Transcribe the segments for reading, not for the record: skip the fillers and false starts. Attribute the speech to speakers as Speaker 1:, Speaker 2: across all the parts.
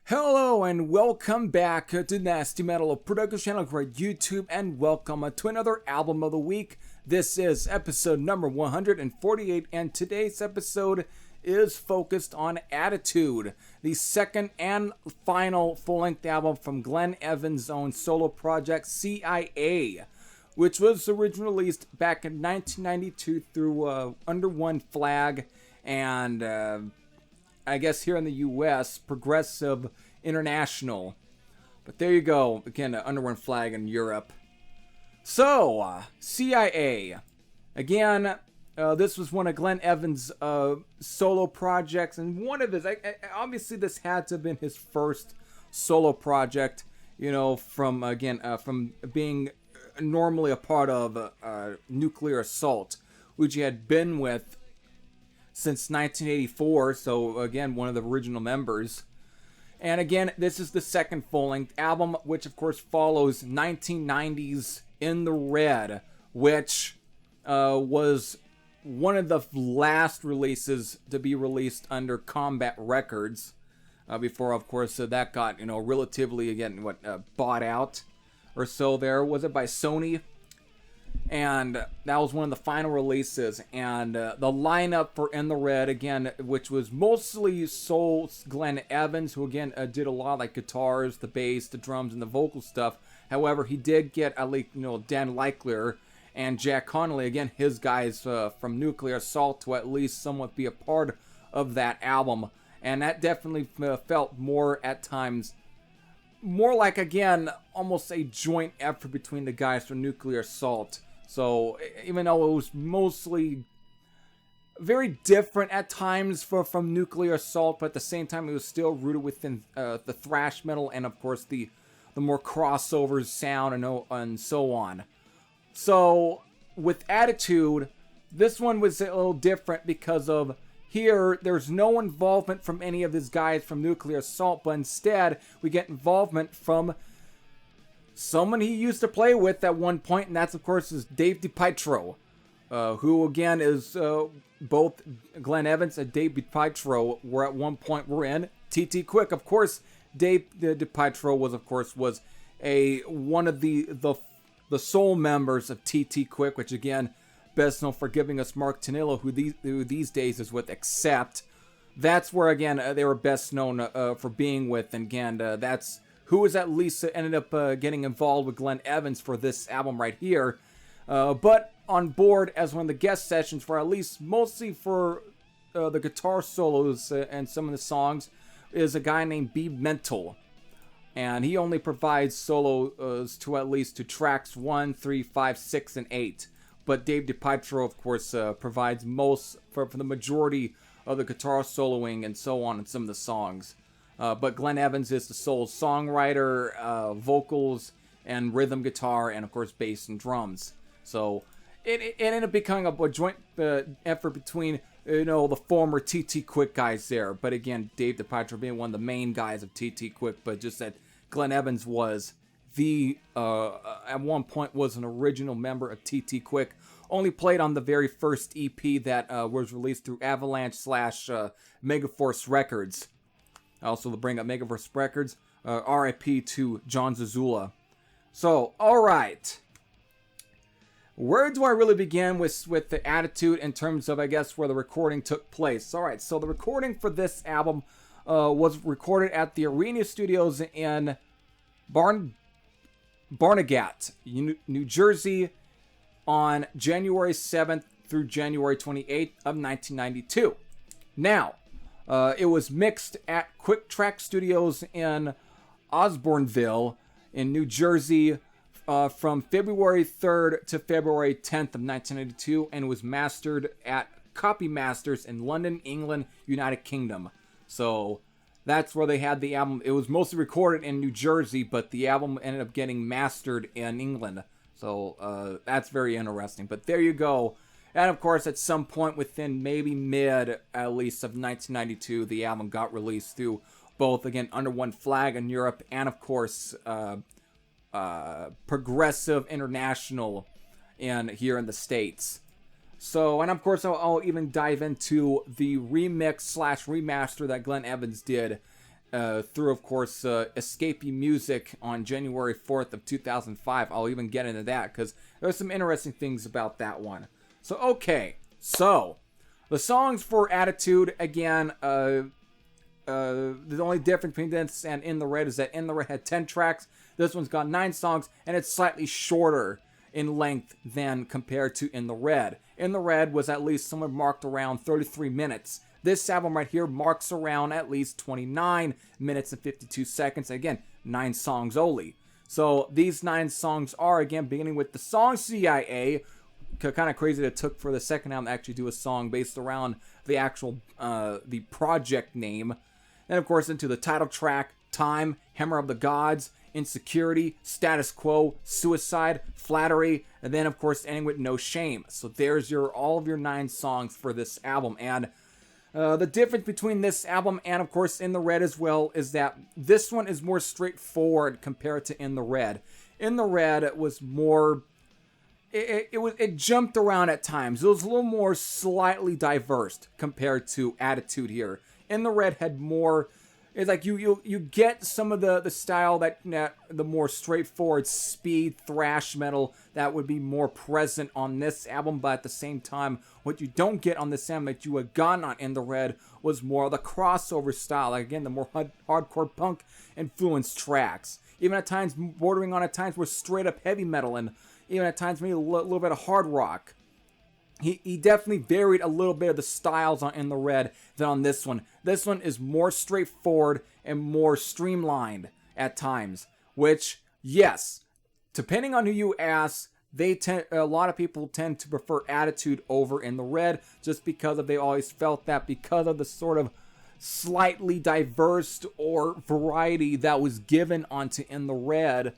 Speaker 1: Hello and welcome back to NastyMetalProductions channel here at YouTube, and welcome to another album of the week. This is episode number 148, and today's episode is focused on Attitude, the second and final full-length album from Glenn Evans' own solo project C.I.A., which was originally released back in 1992 through Under One Flag and I guess here in the U.S., Progressive International. But there you go. Again, Under One Flag in Europe. So, C.I.A. Again, this was one of Glenn Evans' solo projects, and one of his, obviously this had to have been his first solo project, you know, from being normally a part of Nuclear Assault, which he had been with since 1984, so again, one of the original members. And again, this is the second full-length album, which of course follows 1990's In the Red, which was one of the last releases to be released under Combat Records, before of course that got, you know, relatively, again, bought out or so there. Was it by Sony? And that was one of the final releases. And the lineup for In the Red, again, which was mostly soul Glenn Evans, who again did a lot like guitars, the bass, the drums, and the vocal stuff. However, he did get at least, you know, Dan Leichler and Jack Connolly, again, his guys from Nuclear Assault, to at least somewhat be a part of that album. And that definitely felt more at times, more like, again, almost a joint effort between the guys from Nuclear Assault. So, even though it was mostly very different at times from Nuclear Assault, but at the same time it was still rooted within the thrash metal and, of course, the more crossovers sound and so on. So, with Attitude, this one was a little different because of here, there's no involvement from any of his guys from Nuclear Assault, but instead, we get involvement from someone he used to play with at one point, and that's, of course, is Dave DiPietro, who, again, is both Glenn Evans and Dave DiPietro were at one point were in T.T. Quick. Of course, Dave DiPietro was one of the sole members of T.T. Quick, which, again, best known for giving us Mark Tanillo, who these days is with Accept. That's where, again, they were best known for being with, and again, that's who was at least ended up getting involved with Glenn Evans for this album right here. But on board as one of the guest sessions for at least mostly for the guitar solos and some of the songs is a guy named B. Mental. And he only provides solos to at least to tracks 1, 3, 5, 6, and 8. But Dave DiPietro, of course, provides most for the majority of the guitar soloing and so on in some of the songs. But Glenn Evans is the sole songwriter, vocals, and rhythm guitar, and of course bass and drums. So it ended up becoming a joint effort between, you know, the former T.T. Quick guys there. But again, Dave DiPietro being one of the main guys of T.T. Quick, but just that Glenn Evans was at one point was an original member of T.T. Quick. Only played on the very first EP that was released through Avalanche / Megaforce Records. Also, to bring up Megaforce Records, RIP to John Zazula. So, alright. Where do I really begin with the Attitude in terms of, I guess, where the recording took place? Alright, so the recording for this album was recorded at the Arena Studios in Barnegat, New Jersey, on January 7th through January 28th of 1992. Now, it was mixed at Quick Track Studios in Osborneville in New Jersey from February 3rd to February 10th of 1992, and was mastered at Copy Masters in London, England, United Kingdom. So that's where they had the album. It was mostly recorded in New Jersey, but the album ended up getting mastered in England. So that's very interesting. But there you go. And of course, at some point within maybe mid, at least, of 1992, the album got released through both, again, Under One Flag in Europe and, of course, Progressive International here in the States. So, and of course, I'll even dive into the remix / remaster that Glenn Evans did through, of course, Escapee Music on January 4th of 2005. I'll even get into that because there's some interesting things about that one. So, okay. So, the songs for Attitude, again, the only difference between this and In the Red is that In the Red had 10 tracks. This one's got 9 songs, and it's slightly shorter in length than compared to In the Red. In the Red was at least somewhere marked around 33 minutes. This album right here marks around at least 29 minutes and 52 seconds. And again, 9 songs only. So these 9 songs are, again, beginning with the song C.I.A. Kind of crazy that it took for the second album to actually do a song based around the actual, the project name. Then, of course, into the title track, Time, Hammer of the Gods, Insecurity, Status Quo, Suicide, Flattery, and then, of course, ending with No Shame. So there's all of your 9 songs for this album. And the difference between this album and, of course, In the Red as well is that this one is more straightforward compared to In the Red. In the Red was more... It jumped around at times. It was a little more slightly diverse compared to Attitude here. In the Red had more... It's like you get some of the style that the more straightforward speed thrash metal that would be more present on this album, but at the same time, what you don't get on this album that you had gotten on In the Red was more of the crossover style. Like, again, the more hardcore punk influenced tracks. Even at times bordering on were straight up heavy metal, and even at times maybe a little bit of hard rock. He definitely varied a little bit of the styles on In the Red than on this one. This one is more straightforward and more streamlined at times. Which, yes, depending on who you ask, a lot of people tend to prefer Attitude over In the Red, just because they always felt that because of the sort of slightly diverse or variety that was given onto In the Red,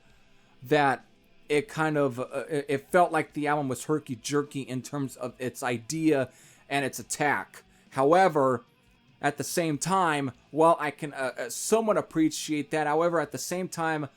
Speaker 1: that it kind of, it felt like the album was herky-jerky in terms of its idea and its attack. However, at the same time, while I can somewhat appreciate that, however, at the same time,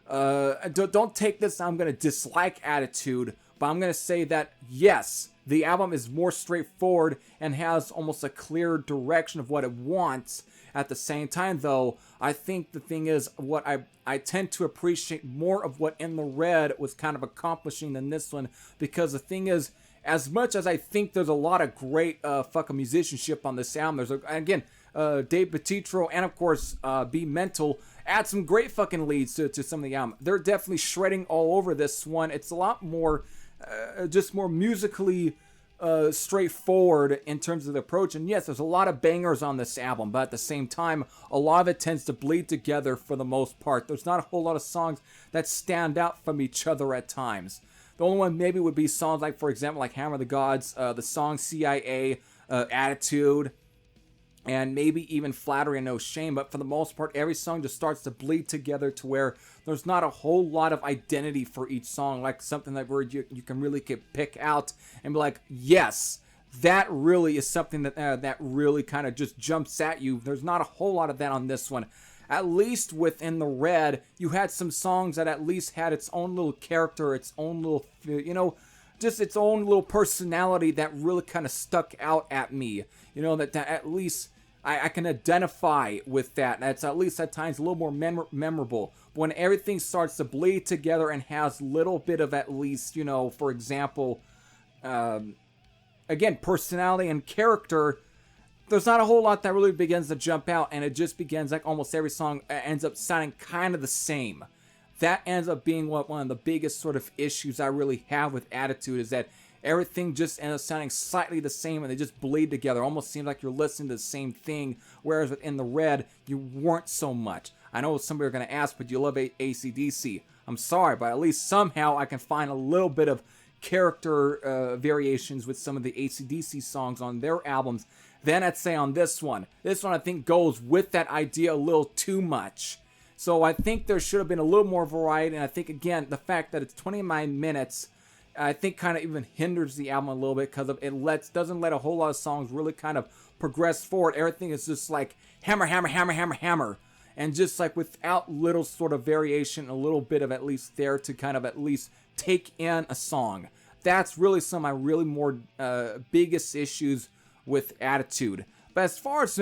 Speaker 1: don't take this, I'm going to dislike Attitude, but I'm going to say that, yes, the album is more straightforward and has almost a clear direction of what it wants. At the same time, though, I think the thing is, what I tend to appreciate more of what In the Red was kind of accomplishing than this one, because the thing is, as much as I think there's a lot of great fucking musicianship on this album, there's, again, Dave Petitro and, of course, B Mental add some great fucking leads to some of the album. They're definitely shredding all over this one. It's a lot more, just more musically straightforward in terms of the approach. And yes, there's a lot of bangers on this album, but at the same time, a lot of it tends to bleed together for the most part. There's not a whole lot of songs that stand out from each other at times. The only one maybe would be songs like, for example, like Hammer of the Gods, the song C.I.A, Attitude, and maybe even Flattery and No Shame. But for the most part, every song just starts to bleed together to where there's not a whole lot of identity for each song, like something that where you can really pick out and be like, yes, that really is something that really kind of just jumps at you. There's not a whole lot of that on this one. At least within the Red, you had some songs that at least had its own little character, its own little, just its own little personality that really kind of stuck out at me. That at least I can identify with that. That's at least at times a little more memorable. But when everything starts to bleed together and has a little bit of at least, for example, again, personality and character, there's not a whole lot that really begins to jump out, and it just begins like almost every song ends up sounding kind of the same. That ends up being one of the biggest sort of issues I really have with Attitude, is that everything just ends up sounding slightly the same, and they just bleed together. Almost seems like you're listening to the same thing, whereas within the Red, you weren't so much. I know somebody are going to ask, but you love AC/DC. I'm sorry, but at least somehow I can find a little bit of character variations with some of the AC/DC songs on their albums. Then I'd say on this one I think goes with that idea a little too much. So I think there should have been a little more variety, and I think, again, the fact that it's 29 minutes, I think kind of even hinders the album a little bit, because it doesn't let a whole lot of songs really kind of progress forward. Everything is just like hammer, hammer, hammer, hammer, hammer, and just like without little sort of variation, a little bit of at least there to kind of at least take in a song. That's really some of my really more biggest issues with Attitude. But as far as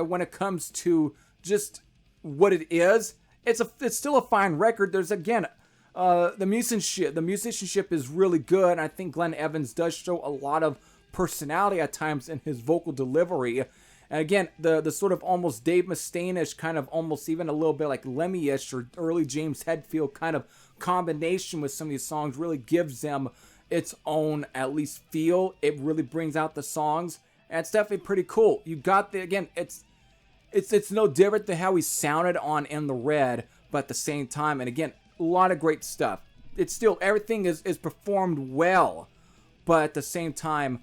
Speaker 1: when it comes to just what it is, it's still a fine record. There's, again, the musicianship is really good. And I think Glenn Evans does show a lot of personality at times in his vocal delivery. And again, the sort of almost Dave Mustaine-ish, kind of almost even a little bit like Lemmy-ish or early James Hetfield kind of combination with some of these songs really gives them its own, at least, feel. It really brings out the songs, and it's definitely pretty cool. You got again, it's no different than how he sounded on In the Red, but at the same time, and again, a lot of great stuff. It's still, everything is performed well, but at the same time,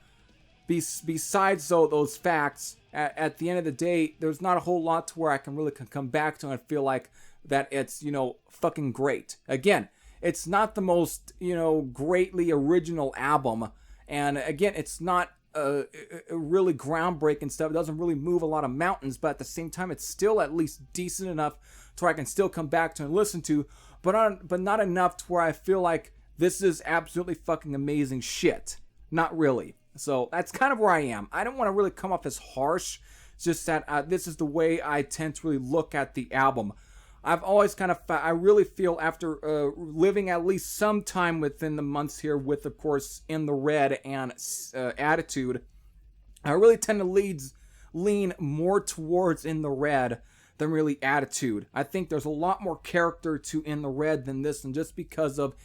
Speaker 1: besides those facts, at the end of the day, there's not a whole lot to where I can really come back to and feel like that it's, fucking great. Again, it's not the most, greatly original album. And again, it's not a really groundbreaking stuff. It doesn't really move a lot of mountains, but at the same time, it's still at least decent enough to where I can still come back to and listen to, but not enough to where I feel like this is absolutely fucking amazing shit. Not really. So that's kind of where I am. I don't want to really come off as harsh. It's just that this is the way I tend to really look at the album. I've always I really feel after living at least some time within the months here with, of course, In the Red and Attitude, I really tend to lean more towards In the Red than really Attitude. I think there's a lot more character to In the Red than this, and just because of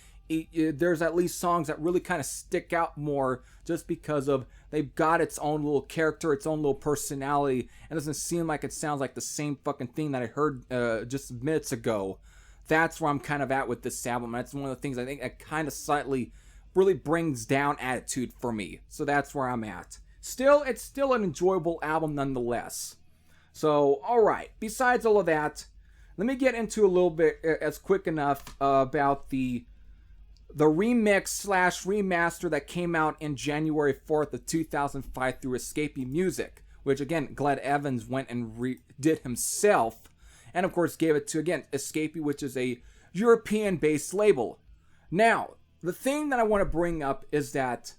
Speaker 1: there's at least songs that really kind of stick out more just because of they've got its own little character, its own little personality, and it doesn't seem like it sounds like the same fucking thing that I heard just minutes ago. That's where I'm kind of at with this album. That's one of the things I think that kind of slightly really brings down Attitude for me. So that's where I'm at. Still, it's still an enjoyable album nonetheless. So, alright, besides all of that, let me get into a little bit, as quick enough, about the remix/remaster that came out in January 4th of 2005 through C.I.A. Music, which again, Glenn Evans went and did himself, and of course gave it to, again, C.I.A., which is a European-based label. Now, the thing that I want to bring up is that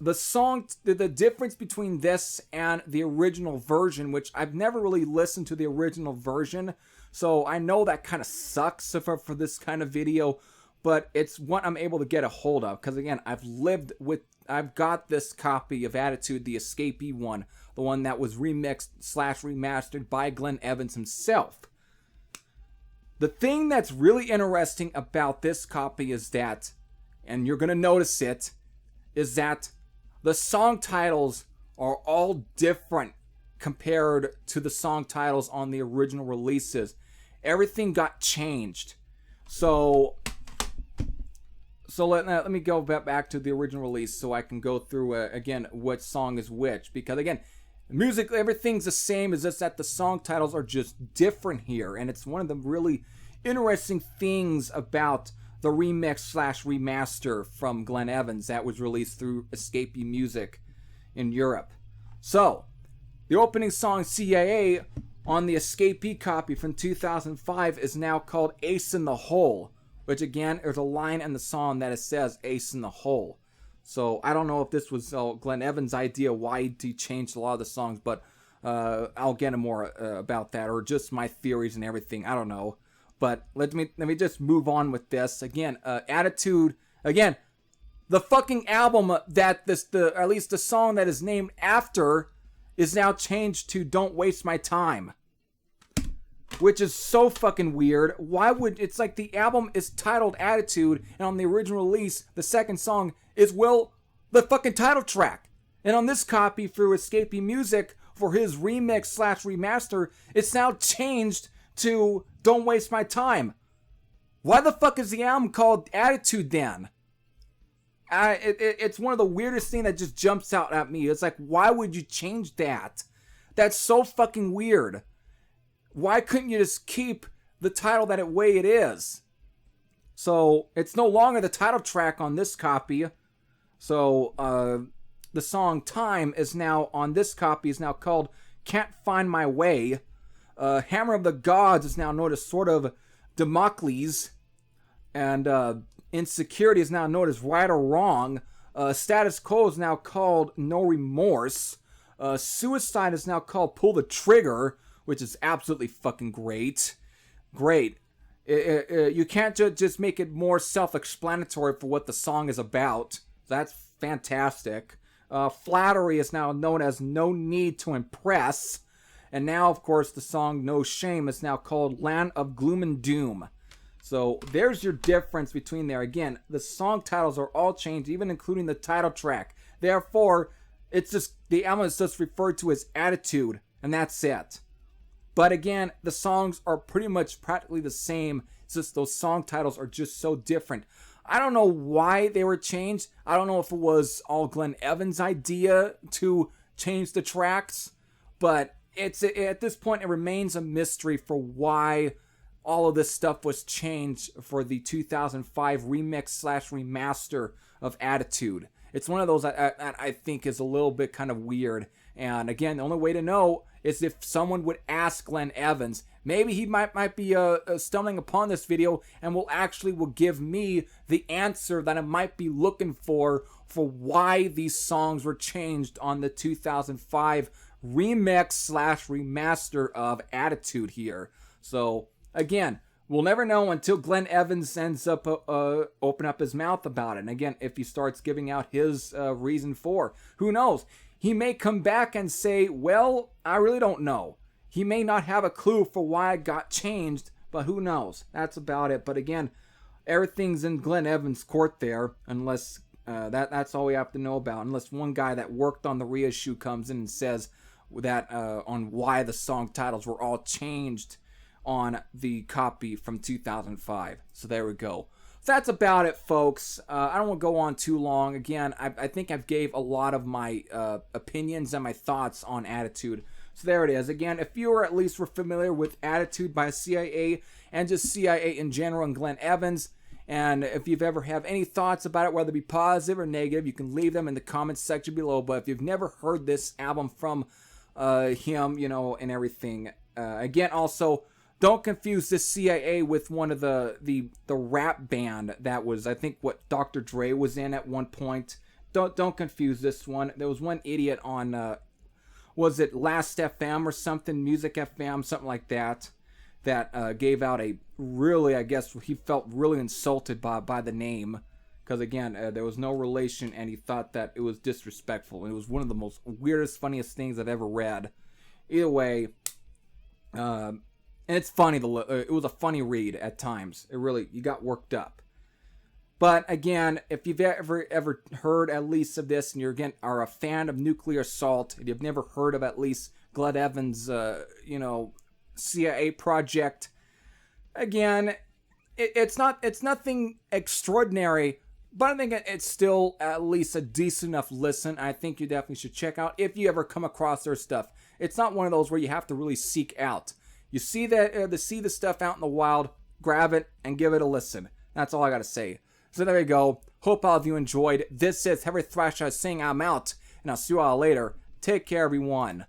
Speaker 1: the difference between this and the original version, which I've never really listened to the original version, so I know that kind of sucks for this kind of video, but it's what I'm able to get a hold of, because again, I've got this copy of Attitude, the C.I.A. one, the one that was remixed/remastered by Glenn Evans himself. The thing that's really interesting about this copy is that, and you're going to notice it, is that the song titles are all different compared to the song titles on the original releases. Everything got changed. So let me go back to the original release so I can go through, again, what song is which. Because, again, musically, everything's the same. It's just that the song titles are just different here. And it's one of the really interesting things about the remix/remaster from Glenn Evans that was released through C.I.A. Music in Europe. So, the opening song, C.I.A., on the C.I.A. copy from 2005 is now called Ace in the Hole. Which, again, there's a line in the song that it says Ace in the Hole. So, I don't know if this was Glenn Evans' idea, why he changed a lot of the songs, but I'll get more about that, or just my theories and everything. I don't know. But let me just move on with this. Again, Attitude, again, the fucking album that at least the song that is named after is now changed to Don't Waste My Time. Which is so fucking weird. It's like the album is titled Attitude, and on the original release, the second song is, the fucking title track. And on this copy through C.I.A. Music, for his remix/remaster, it's now changed to Don't Waste My Time. Why the fuck is the album called Attitude then? It's one of the weirdest things that just jumps out at me. It's like, why would you change that? That's so fucking weird. Why couldn't you just keep the title that way it is? So, it's no longer the title track on this copy. So, the song Time is now, on this copy, is now called Can't Find My Way. Hammer of the Gods is now known as sort of Damocles. And Insecurity is now known as Right or Wrong. Status Quo is now called No Remorse. Suicide is now called Pull the Trigger, which is absolutely fucking great. Great. You can't just make it more self-explanatory for what the song is about. That's fantastic. Flattery is now known as No Need to Impress. And now, of course, the song No Shame is now called Land of Gloom and Doom. So there's your difference between there. Again, the song titles are all changed, even including the title track. Therefore, it's just the album is just referred to as Attitude, and that's it. But again, the songs are pretty much practically the same. It's just those song titles are just so different. I don't know why they were changed. I don't know if it was all Glenn Evans' idea to change the tracks, but it's at this point it remains a mystery for why all of this stuff was changed for the 2005 remix/remaster of Attitude. It's one of those that I think is a little bit kind of weird. And again, the only way to know is if someone would ask Glenn Evans. Maybe he might be stumbling upon this video and will give me the answer that I might be looking for why these songs were changed on the 2005 remix/remaster of Attitude here. So again, we'll never know until Glenn Evans ends up open up his mouth about it. And again, if he starts giving out his reason for, who knows? He may come back and say, well, I really don't know. He may not have a clue for why it got changed, but who knows? That's about it. But again, everything's in Glenn Evans' court there, unless that's all we have to know about. Unless one guy that worked on the reissue comes in and says that on why the song titles were all changed on the copy from 2005. So there we go. So that's about it, folks. I don't want to go on too long. Again, I think I've gave a lot of my opinions and my thoughts on Attitude. So there it is. Again, if you at least were familiar with Attitude by C.I.A. and just C.I.A. in general and Glenn Evans, and if you've ever have any thoughts about it, whether it be positive or negative, you can leave them in the comments section below. But if you've never heard this album from him, and everything, again, also, don't confuse this C.I.A. with one of the rap band that was, I think, what Dr. Dre was in at one point. Don't confuse this one. There was one idiot on, was it Last FM or something, Music FM, something like that, that gave out a really, I guess, he felt really insulted by the name. Because, again, there was no relation, and he thought that it was disrespectful. And it was one of the most weirdest, funniest things I've ever read. Either way, and it's funny. It was a funny read at times. You got worked up. But again, if you've ever heard at least of this, and are a fan of Nuclear Assault, and you've never heard of at least Glenn Evans, C.I.A. project, again, it's nothing extraordinary, but I think it's still at least a decent enough listen. I think you definitely should check out if you ever come across their stuff. It's not one of those where you have to really seek out. You see the stuff out in the wild, grab it and give it a listen. That's all I gotta say. So there you go. Hope all of you enjoyed. This is Heavy Thrasher saying I'm out, and I'll see you all later. Take care, everyone.